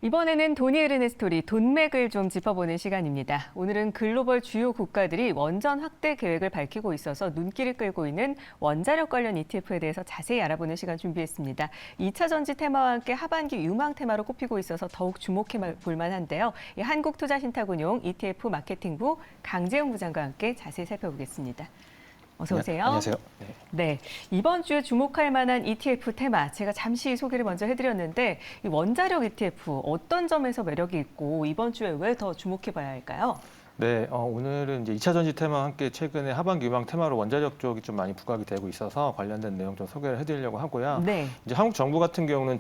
이번에는 돈이 흐르는 스토리, 돈맥을 좀 짚어보는 시간입니다. 오늘은 글로벌 주요 국가들이 원전 확대 계획을 밝히고 있어서 눈길을 끌고 있는 원자력 관련 ETF에 대해서 자세히 알아보는 시간 준비했습니다. 2차 전지 테마와 함께 하반기 유망 테마로 꼽히고 있어서 더욱 주목해 볼 만한데요. 한국투자신탁운용 ETF 마케팅부 강재용 부장과 함께 자세히 살펴보겠습니다. 어서 오세요. 네, 안녕하세요. 네, 이번 주에 주목할 만한 ETF 테마 제가 잠시 소개를 먼저 해드렸는데 이 원자력 ETF 어떤 점에서 매력이 있고 이번 주에 왜 더 주목해봐야 할까요? 네, 오늘은 이제 2차 전지 테마와 함께 최근에 하반기 유망 테마로 원자력 쪽이 좀 많이 부각이 되고 있어서 관련된 내용 좀 소개를 해드리려고 하고요. 네. 이제 한국 정부 같은 경우는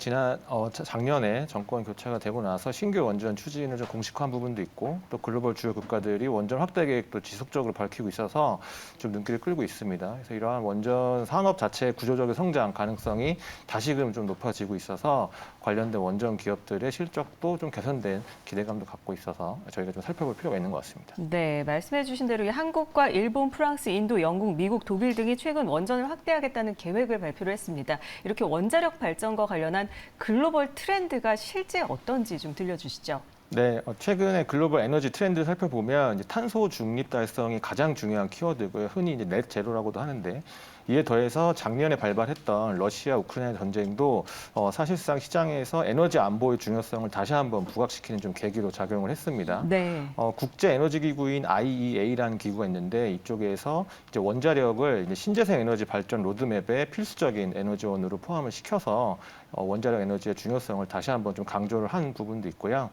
작년에 정권 교체가 되고 나서 신규 원전 추진을 좀 공식화한 부분도 있고 또 글로벌 주요 국가들이 원전 확대 계획도 지속적으로 밝히고 있어서 좀 눈길을 끌고 있습니다. 그래서 이러한 원전 산업 자체의 구조적인 성장 가능성이 다시금 좀 높아지고 있어서 관련된 원전 기업들의 실적도 좀 개선된 기대감도 갖고 있어서 저희가 좀 살펴볼 필요가 있는 것 같습니다. 네, 말씀해 주신 대로 한국과 일본, 프랑스, 인도, 영국, 미국, 독일 등이 최근 원전을 확대하겠다는 계획을 발표를 했습니다. 이렇게 원자력 발전과 관련한 글로벌 트렌드가 실제 어떤지 좀 들려주시죠. 네, 최근에 글로벌 에너지 트렌드를 살펴보면 이제 탄소 중립 달성이 가장 중요한 키워드고요. 흔히 이제 넷 제로라고도 하는데 이에 더해서 작년에 발발했던 러시아 우크라이나 전쟁도 사실상 시장에서 에너지 안보의 중요성을 다시 한번 부각시키는 좀 계기로 작용을 했습니다. 네. 국제 에너지 기구인 IEA라는 기구가 있는데 이쪽에서 이제 원자력을 이제 신재생 에너지 발전 로드맵에 필수적인 에너지원으로 포함을 시켜서 원자력 에너지의 중요성을 다시 한번 좀 강조를 한 부분도 있고요.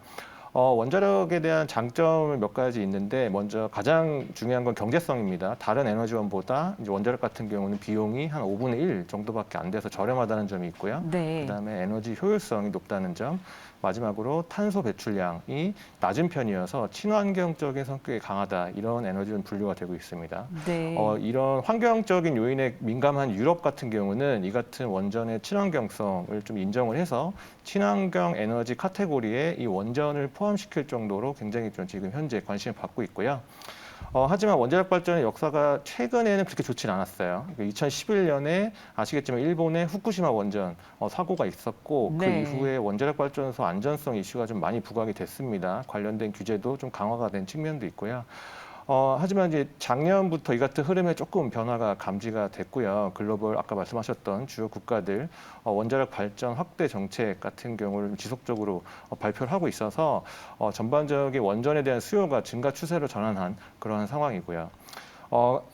원자력에 대한 장점을 몇 가지 있는데 먼저 가장 중요한 건 경제성입니다. 다른 에너지원보다 이제 원자력 같은 경우는 비용이 한 5분의 1 정도밖에 안 돼서 저렴하다는 점이 있고요. 네. 그다음에 에너지 효율성이 높다는 점, 마지막으로 탄소 배출량이 낮은 편이어서 친환경적인 성격이 강하다 이런 에너지원 분류가 되고 있습니다. 네. 이런 환경적인 요인에 민감한 유럽 같은 경우는 이 같은 원전의 친환경성을 좀 인정을 해서 친환경 에너지 카테고리에 이 원전을 포함시킬 정도로 굉장히 좀 지금 현재 관심을 받고 있고요. 하지만 원자력 발전의 역사가 최근에는 그렇게 좋진 않았어요. 2011년에 아시겠지만 일본의 후쿠시마 원전 사고가 있었고 그 네. 이후에 원자력 발전소 안전성 이슈가 좀 많이 부각이 됐습니다. 관련된 규제도 좀 강화가 된 측면도 있고요. 하지만 이제 작년부터 이 같은 흐름에 조금 변화가 감지가 됐고요. 글로벌 아까 말씀하셨던 주요 국가들 원자력 발전 확대 정책 같은 경우를 지속적으로 발표를 하고 있어서 전반적인 원전에 대한 수요가 증가 추세로 전환한 그러한 상황이고요.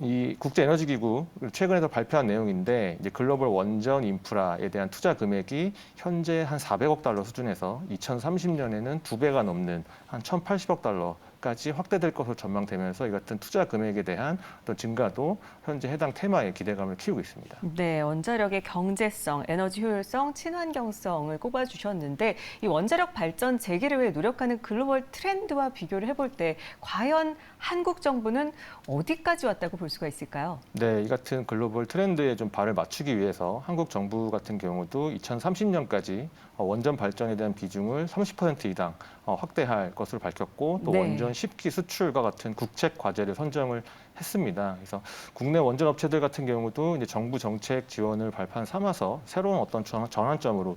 이 국제에너지기구 최근에도 발표한 내용인데 이제 글로벌 원전 인프라에 대한 투자 금액이 현재 한 400억 달러 수준에서 2030년에는 2배가 넘는 한 1,080억 달러까지 확대될 것으로 전망되면서 이 같은 투자 금액에 대한 어떤 증가도 현재 해당 테마에 기대감을 키우고 있습니다. 네, 원자력의 경제성, 에너지 효율성, 친환경성을 꼽아주셨는데 이 원자력 발전 재개를 위해 노력하는 글로벌 트렌드와 비교를 해볼 때 과연 한국 정부는 어디까지 왔다고 볼 수가 있을까요? 네, 이 같은 글로벌 트렌드에 좀 발을 맞추기 위해서 한국 정부 같은 경우도 2030년까지 원전 발전에 대한 비중을 30% 이상 확대할 것으로 밝혔고 또 네. 원전 10기 수출과 같은 국책 과제를 선정을 했습니다. 그래서 국내 원전 업체들 같은 경우도 이제 정부 정책 지원을 발판 삼아서 새로운 어떤 전환점으로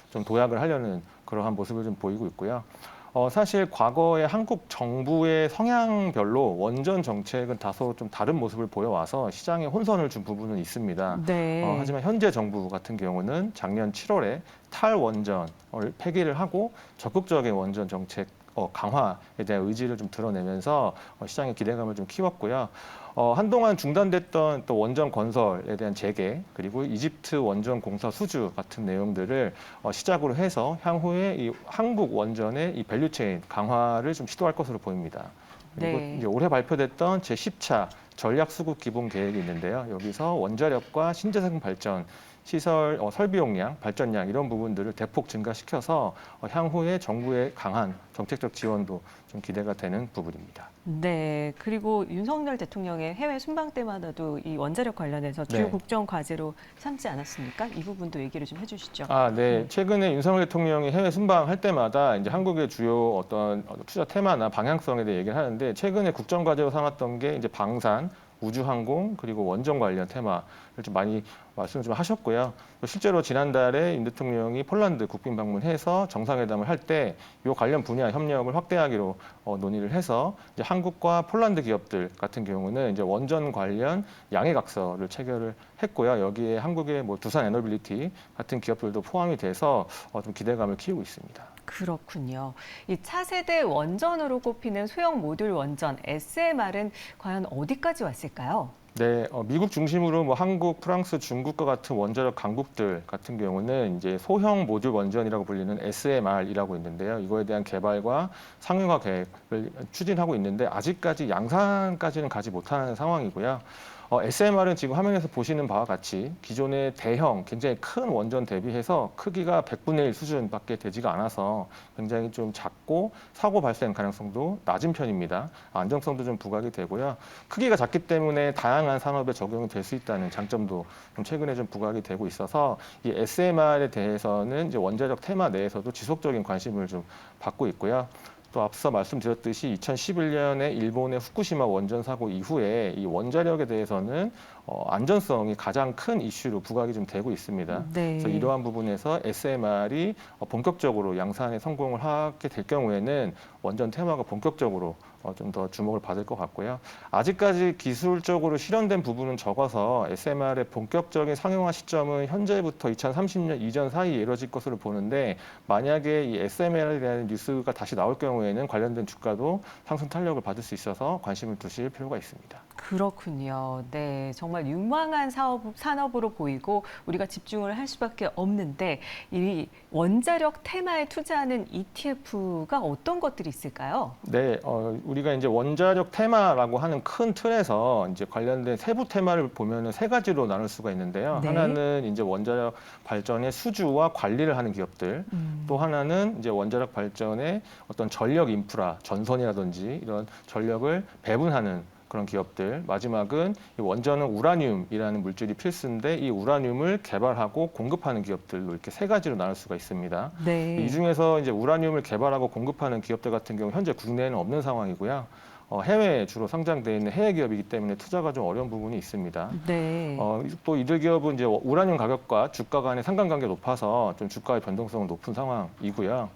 좀 도약을 하려는 그러한 모습을 좀 보이고 있고요. 사실 과거에 한국 정부의 성향별로 원전 정책은 다소 좀 다른 모습을 보여와서 시장에 혼선을 준 부분은 있습니다. 네. 하지만 현재 정부 같은 경우는 작년 7월에 탈원전을 폐기를 하고 적극적인 원전 정책 강화에 대한 의지를 좀 드러내면서 시장의 기대감을 좀 키웠고요. 한동안 중단됐던 또 원전 건설에 대한 재개 그리고 이집트 원전 공사 수주 같은 내용들을 시작으로 해서 향후에 이 한국 원전의 이 밸류체인 강화를 좀 시도할 것으로 보입니다. 그리고 네. 이제 올해 발표됐던 제10차 전략 수급 기본 계획이 있는데요. 여기서 원자력과 신재생 발전 시설 설비 용량, 발전량 이런 부분들을 대폭 증가시켜서 향후에 정부의 강한 정책적 지원도 좀 기대가 되는 부분입니다. 네, 그리고 윤석열 대통령의 해외 순방 때마다도 이 원자력 관련해서 주요 네. 국정 과제로 삼지 않았습니까? 이 부분도 얘기를 좀 해주시죠. 네. 최근에 윤석열 대통령이 해외 순방할 때마다 이제 한국의 주요 어떤 투자 테마나 방향성에 대해 얘기를 하는데 최근에 국정 과제로 삼았던 게 이제 방산, 우주항공 그리고 원전 관련 테마를 좀 많이 말씀을 좀 하셨고요. 또 실제로 지난달에 윤 대통령이 폴란드 국빈 방문해서 정상회담을 할 때 이 관련 분야 협력을 확대하기로 논의를 해서 이제 한국과 폴란드 기업들 같은 경우는 이제 원전 관련 양해각서를 체결을 했고요. 여기에 한국의 뭐 두산 에너빌리티 같은 기업들도 포함이 돼서 좀 기대감을 키우고 있습니다. 그렇군요. 이 차세대 원전으로 꼽히는 소형 모듈 원전 SMR은 과연 어디까지 왔을까요? 네, 미국 중심으로 뭐 한국, 프랑스, 중국과 같은 원자력 강국들 같은 경우는 이제 소형 모듈 원전이라고 불리는 SMR이라고 있는데요. 이거에 대한 개발과 상용화 계획을 추진하고 있는데 아직까지 양산까지는 가지 못하는 상황이고요. SMR은 지금 화면에서 보시는 바와 같이 기존의 대형, 굉장히 큰 원전 대비해서 크기가 100분의 1 수준밖에 되지가 않아서 굉장히 좀 작고 사고 발생 가능성도 낮은 편입니다. 안정성도 좀 부각이 되고요. 크기가 작기 때문에 다양한 산업에 적용이 될 수 있다는 장점도 좀 최근에 좀 부각이 되고 있어서 이 SMR에 대해서는 이제 원자력 테마 내에서도 지속적인 관심을 좀 받고 있고요. 또 앞서 말씀드렸듯이 2011년에 일본의 후쿠시마 원전 사고 이후에 이 원자력에 대해서는 안전성이 가장 큰 이슈로 부각이 좀 되고 있습니다. 네. 그래서 이러한 부분에서 SMR이 본격적으로 양산에 성공을 하게 될 경우에는 원전 테마가 본격적으로 좀 더 주목을 받을 것 같고요. 아직까지 기술적으로 실현된 부분은 적어서 SMR의 본격적인 상용화 시점은 현재부터 2030년 이전 사이에 이뤄질 것으로 보는데 만약에 이 SMR에 대한 뉴스가 다시 나올 경우에는 관련된 주가도 상승 탄력을 받을 수 있어서 관심을 두실 필요가 있습니다. 그렇군요. 네, 정말 유망한 산업으로 보이고 우리가 집중을 할 수밖에 없는데 이 원자력 테마에 투자하는 ETF가 어떤 것들이 있을까요? 네, 우리가 이제 원자력 테마라고 하는 큰 틀에서 이제 관련된 세부 테마를 보면은 세 가지로 나눌 수가 있는데요. 네. 하나는 이제 원자력 발전의 수주와 관리를 하는 기업들, 또 하나는 이제 원자력 발전의 어떤 전력 인프라, 전선이라든지 이런 전력을 배분하는 그런 기업들, 마지막은 이 원전은 우라늄이라는 물질이 필수인데 이 우라늄을 개발하고 공급하는 기업들로 이렇게 세 가지로 나눌 수가 있습니다. 네. 이 중에서 이제 우라늄을 개발하고 공급하는 기업들 같은 경우 현재 국내에는 없는 상황이고요. 해외에 주로 상장되어 있는 해외 기업이기 때문에 투자가 좀 어려운 부분이 있습니다. 네. 또 이들 기업은 이제 우라늄 가격과 주가 간의 상관관계가 높아서 좀 주가의 변동성은 높은 상황이고요.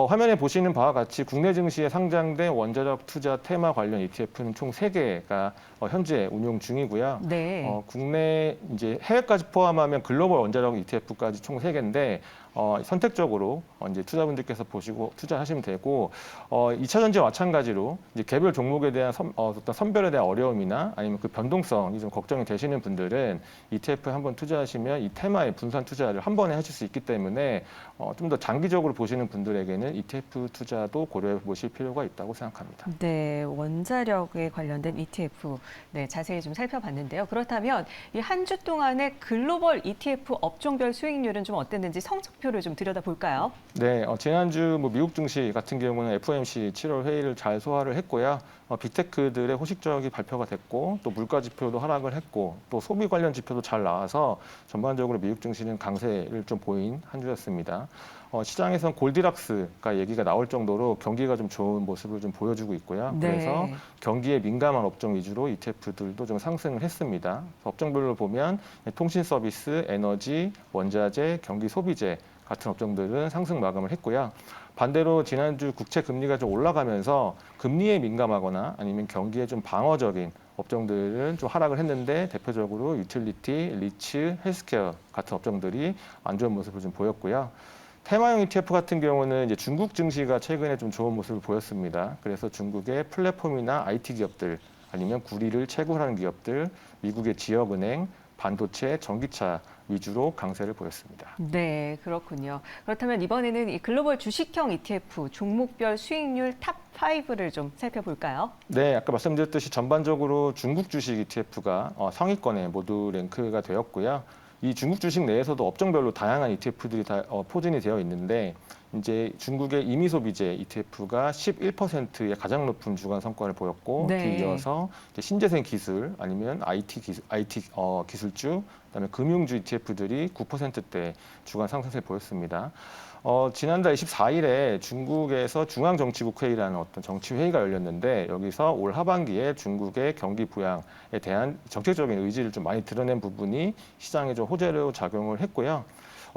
화면에 보시는 바와 같이 국내 증시에 상장된 원자력 투자 테마 관련 ETF는 총 3개가 현재 운용 중이고요. 네. 국내 이제 해외까지 포함하면 글로벌 원자력 ETF까지 총 3개인데 선택적으로 이제 투자분들께서 보시고 투자하시면 되고 2차 전지와 마찬가지로 이제 개별 종목에 대한 어떤 선별에 대한 어려움이나 아니면 그 변동성이 좀 걱정이 되시는 분들은 ETF에 한번 투자하시면 이 테마의 분산 투자를 한 번에 하실 수 있기 때문에 좀 더 장기적으로 보시는 분들에게는 ETF 투자도 고려해 보실 필요가 있다고 생각합니다. 네, 원자력에 관련된 ETF 네, 자세히 좀 살펴봤는데요. 그렇다면 이 한 주 동안의 글로벌 ETF 업종별 수익률은 좀 어땠는지 성적표를 좀 들여다볼까요? 네, 지난주 뭐 미국 증시 같은 경우는 FOMC 7월 회의를 잘 소화를 했고요. 빅테크들의 호식적이 발표가 됐고 또 물가 지표도 하락을 했고 또 소비 관련 지표도 잘 나와서 전반적으로 미국 증시는 강세를 좀 보인 한 주였습니다. 시장에선 골디락스가 얘기가 나올 정도로 경기가 좀 좋은 모습을 좀 보여주고 있고요. 네. 그래서 경기에 민감한 업종 위주로 ETF들도 좀 상승을 했습니다. 업종별로 보면 통신 서비스, 에너지, 원자재, 경기 소비재 같은 업종들은 상승 마감을 했고요. 반대로 지난주 국채 금리가 좀 올라가면서 금리에 민감하거나 아니면 경기에 좀 방어적인 업종들은 좀 하락을 했는데 대표적으로 유틸리티, 리츠, 헬스케어 같은 업종들이 안 좋은 모습을 좀 보였고요. 테마형 ETF 같은 경우는 이제 중국 증시가 최근에 좀 좋은 모습을 보였습니다. 그래서 중국의 플랫폼이나 IT 기업들 아니면 구리를 채굴하는 기업들, 미국의 지역은행, 반도체, 전기차 위주로 강세를 보였습니다. 네, 그렇군요. 그렇다면 이번에는 이 글로벌 주식형 ETF 종목별 수익률 탑 5를 좀 살펴볼까요? 네, 아까 말씀드렸듯이 전반적으로 중국 주식 ETF가 상위권에 모두 랭크가 되었고요. 이 중국 주식 내에서도 업종별로 다양한 ETF들이 다 포진이 되어 있는데 이제 중국의 임의소비재 ETF가 11%의 가장 높은 주간 성과를 보였고 네. 뒤이어서 이제 신재생 기술 아니면 IT 기술주, 그다음에 금융주 ETF들이 9%대 주간 상승세를 보였습니다. 지난달 24일에 중국에서 중앙정치국회의라는 어떤 정치회의가 열렸는데 여기서 올 하반기에 중국의 경기 부양에 대한 정책적인 의지를 좀 많이 드러낸 부분이 시장에 좀 호재로 작용을 했고요.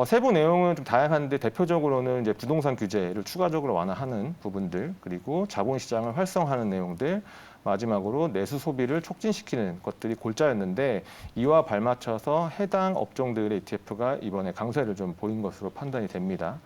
세부 내용은 좀 다양한데 대표적으로는 이제 부동산 규제를 추가적으로 완화하는 부분들, 그리고 자본시장을 활성화하는 내용들, 마지막으로 내수 소비를 촉진시키는 것들이 골자였는데 이와 발맞춰서 해당 업종들의 ETF가 이번에 강세를 좀 보인 것으로 판단이 됩니다.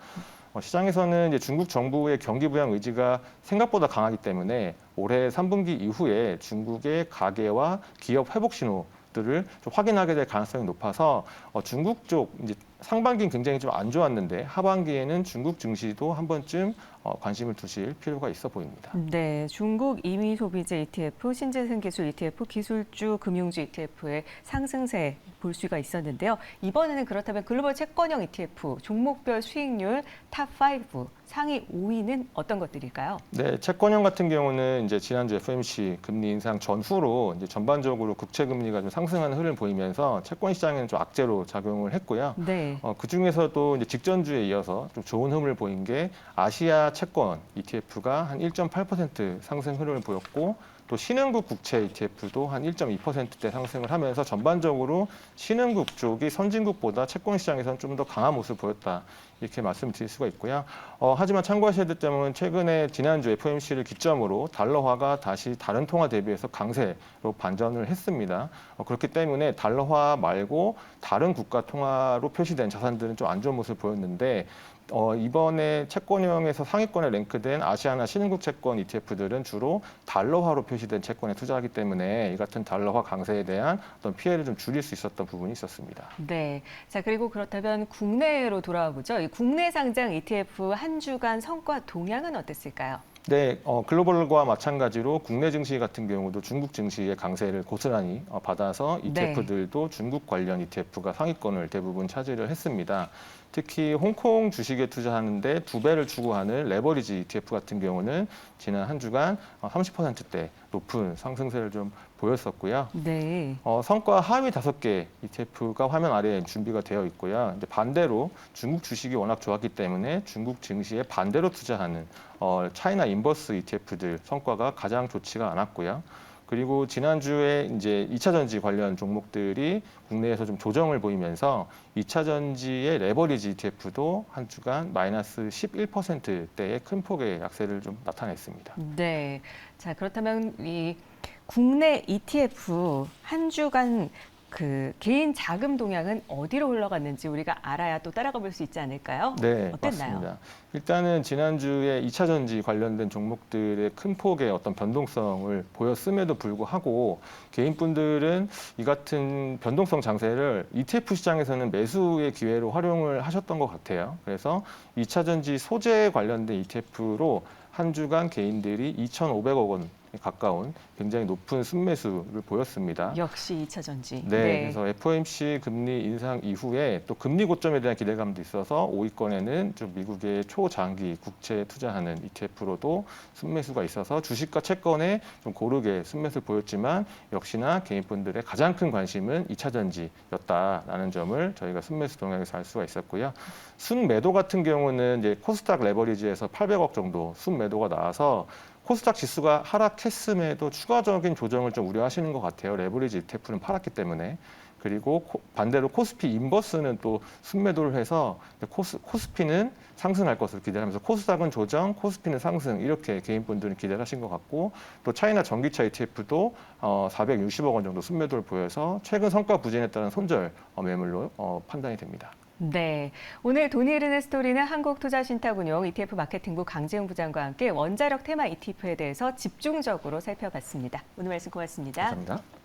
시장에서는 이제 중국 정부의 경기 부양 의지가 생각보다 강하기 때문에 올해 3분기 이후에 중국의 가계와 기업 회복 신호들을 좀 확인하게 될 가능성이 높아서 중국 쪽 이제 상반기는 굉장히 좀 안 좋았는데 하반기에는 중국 증시도 한 번쯤 관심을 두실 필요가 있어 보입니다. 네, 중국 임의 소비재 ETF, 신재생 기술 ETF, 기술주 금융주 ETF의 상승세 볼 수가 있었는데요. 이번에는 그렇다면 글로벌 채권형 ETF 종목별 수익률 탑5 상위 5위는 어떤 것들일까요? 네, 채권형 같은 경우는 이제 지난주 FOMC 금리 인상 전후로 이제 전반적으로 국채 금리가 좀 상승하는 흐름을 보이면서 채권 시장에는 좀 악재로 작용을 했고요. 네. 그 중에서도 이제 직전주에 이어서 좀 좋은 흐름을 보인 게 아시아 채권 ETF가 한 1.8% 상승 흐름을 보였고 또 신흥국 국채 ETF도 한 1.2%대 상승을 하면서 전반적으로 신흥국 쪽이 선진국보다 채권 시장에서는 좀 더 강한 모습을 보였다. 이렇게 말씀드릴 수가 있고요. 하지만 참고하셔야 될 점은 최근에 지난주 FOMC를 기점으로 달러화가 다시 다른 통화 대비해서 강세로 반전을 했습니다. 그렇기 때문에 달러화 말고 다른 국가 통화로 표시된 자산들은 좀 안 좋은 모습을 보였는데 이번에 채권형에서 상위권에 랭크된 아시아나 신흥국 채권 ETF들은 주로 달러화로 표시된 채권에 투자하기 때문에 이 같은 달러화 강세에 대한 어떤 피해를 좀 줄일 수 있었던 부분이 있었습니다. 네. 자, 그리고 그렇다면 국내로 돌아와 보죠. 이 국내 상장 ETF 한 주간 성과 동향은 어땠을까요? 네, 글로벌과 마찬가지로 국내 증시 같은 경우도 중국 증시의 강세를 고스란히 받아서 ETF들도 중국 관련 ETF가 상위권을 대부분 차지를 했습니다. 특히 홍콩 주식에 투자하는데 2배를 추구하는 레버리지 ETF 같은 경우는 지난 한 주간 30%대 높은 상승세를 좀 보였었고요. 네. 성과 하위 5개 ETF가 화면 아래에 준비가 되어 있고요. 이제 반대로 중국 주식이 워낙 좋았기 때문에 중국 증시에 반대로 투자하는 차이나 인버스 ETF들 성과가 가장 좋지가 않았고요. 그리고 지난주에 이제 2차 전지 관련 종목들이 국내에서 좀 조정을 보이면서 2차 전지의 레버리지 ETF도 한 주간 마이너스 11%대의 큰 폭의 약세를 좀 나타냈습니다. 네. 자, 그렇다면 이 국내 ETF 한 주간 그 개인 자금 동향은 어디로 흘러갔는지 우리가 알아야 또 따라가 볼 수 있지 않을까요? 네, 어땠나요? 맞습니다. 일단은 지난주에 2차 전지 관련된 종목들의 큰 폭의 어떤 변동성을 보였음에도 불구하고 개인분들은 이 같은 변동성 장세를 ETF 시장에서는 매수의 기회로 활용을 하셨던 것 같아요. 그래서 2차 전지 소재 관련된 ETF로 한 주간 개인들이 2,500억 원 가까운 굉장히 높은 순매수를 보였습니다. 역시 2차 전지. 네, 그래서 FOMC 금리 인상 이후에 또 금리 고점에 대한 기대감도 있어서 5위권에는 좀 미국의 초장기 국채에 투자하는 ETF로도 순매수가 있어서 주식과 채권에 좀 고르게 순매수를 보였지만 역시나 개인분들의 가장 큰 관심은 2차 전지였다라는 점을 저희가 순매수 동향에서 알 수가 있었고요. 순매도 같은 경우는 이제 코스닥 레버리지에서 800억 정도 순매도가 나와서 코스닥 지수가 하락했음에도 추가적인 조정을 좀 우려하시는 것 같아요. 레버리지 ETF는 팔았기 때문에. 그리고 반대로 코스피 인버스는 또 순매도를 해서 코스피는 상승할 것으로 기대하면서 코스닥은 조정, 코스피는 상승 이렇게 개인분들은 기대를 하신 것 같고 또 차이나 전기차 ETF도 460억 원 정도 순매도를 보여서 최근 성과 부진에 따른 손절 매물로 판단이 됩니다. 네, 오늘 돈이 흐르는 스토리는 한국투자신탁운용 ETF 마케팅부 강재웅 부장과 함께 원자력 테마 ETF에 대해서 집중적으로 살펴봤습니다. 오늘 말씀 고맙습니다. 감사합니다.